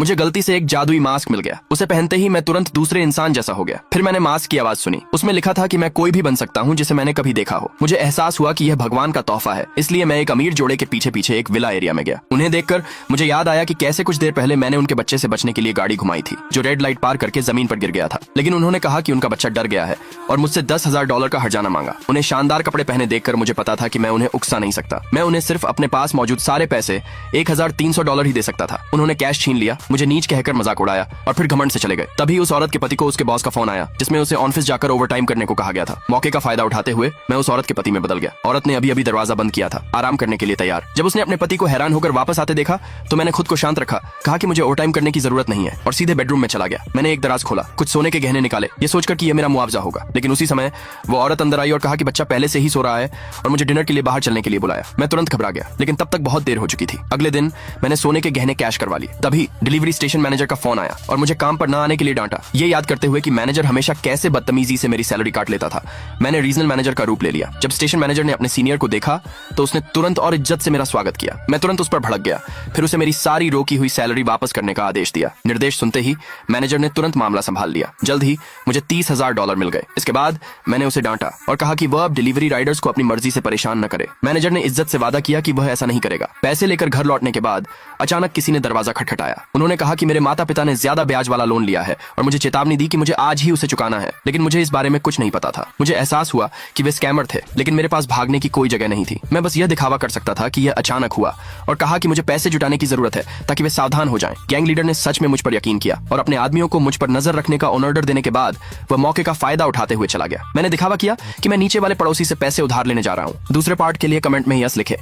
मुझे गलती से एक जादुई मास्क मिल गया। उसे पहनते ही मैं तुरंत दूसरे इंसान जैसा हो गया। फिर मैंने मास्क की आवाज सुनी। उसमें लिखा था कि मैं कोई भी बन सकता हूँ जिसे मैंने कभी देखा हो। मुझे एहसास हुआ कि यह भगवान का तोहफा है, इसलिए मैं एक अमीर जोड़े के पीछे पीछे एक विला एरिया में गया। उन्हें देखकर मुझे याद आया कि कैसे कुछ देर पहले मैंने उनके बच्चे से बचने के लिए गाड़ी घुमाई थी, जो रेड लाइट पार करके जमीन पर गिर गया था। लेकिन उन्होंने कहा कि उनका बच्चा डर गया है और मुझसे $10,000 का हर्जाना मांगा। उन्हें शानदार कपड़े पहने देखकर मुझे पता था कि मैं उन्हें उकसा नहीं सकता। मैं उन्हें सिर्फ अपने पास मौजूद सारे पैसे $1,300 ही दे सकता था। उन्होंने कैश छीन लिया, मुझे नीच कहकर मजाक उड़ाया और फिर घमंड से चले गए। तभी उस औरत के पति को उसके बॉस का फोन आया, जिसमें उसे ऑफिस जाकर ओवरटाइम करने को कहा गया था। मौके का फायदा उठाते हुए मैं उस औरत के पति में बदल गया। औरत ने अभी अभी दरवाजा बंद किया था, आराम करने के लिए तैयार। जब उसने अपने पति को हैरान होकर वापस आते देखा तो मैंने खुद को शांत रखा, कहा कि मुझे ओवरटाइम करने की जरूरत नहीं है और सीधे बेडरूम में चला गया। मैंने एक दराज खोला, कुछ सोने के गहने निकाले, ये सोचकर कि यह मेरा मुआवजा होगा। लेकिन उसी समय वो औरत अंदर आई और कहा कि बच्चा पहले से ही सो रहा है और मुझे डिनर के लिए बाहर चलने के लिए बुलाया। मैं तुरंत घबरा गया, लेकिन तब तक बहुत देर हो चुकी थी। अगले दिन मैंने सोने के गहने कैश करवा लिए। तभी डिलीवरी स्टेशन मैनेजर का फोन आया और मुझे काम पर न आने के लिए डांटा, ये याद करते हुए कि मैनेजर हमेशा कैसे बदतमीजी से मेरी सैलरी काट लेता था। मैंने रीजनल मैनेजर का रूप ले लिया। जब स्टेशन मैनेजर ने अपने सीनियर को देखा तो उसने तुरंत और इज्जत से मेरा स्वागत किया। मैं तुरंत उस पर भड़क गया, फिर उसे मेरी सारी रोकी हुई सैलरी वापस करने का आदेश दिया। निर्देश सुनते ही मैनेजर ने तुरंत मामला संभाल लिया। जल्द ही मुझे $30,000 मिल गए। इसके बाद मैंने उसे डांटा और कहा कि वह अब डिलीवरी राइडर्स को अपनी मर्जी से परेशान न करे। मैनेजर ने इज्जत से वादा किया कि वह ऐसा नहीं करेगा। पैसे लेकर घर लौटने के बाद अचानक किसी ने दरवाजा खटखटाया। उन्होंने कहा कि मेरे माता पिता ने ज्यादा ब्याज वाला लोन लिया है और मुझे चेतावनी दी कि मुझे आज ही उसे चुकाना है। लेकिन मुझे इस बारे में कुछ नहीं पता था। मुझे एहसास हुआ कि वे स्कैमर थे, लेकिन मेरे पास भागने की कोई जगह नहीं थी। मैं बस यह दिखावा कर सकता था कि यह अचानक हुआ और कहा कि मुझे पैसे जुटाने की जरूरत है ताकि वे सावधान हो जाएं। गैंग लीडर ने सच में मुझ पर यकीन किया और अपने आदमियों को मुझ पर नजर रखने का ऑर्डर देने के बाद वह मौके का फायदा उठाते हुए चला गया। मैंने दिखावा किया कि मैं नीचे वाले पड़ोसी से पैसे उधार लेने जा रहा हूँ। दूसरे पार्ट के लिए कमेंट में यस लिखे।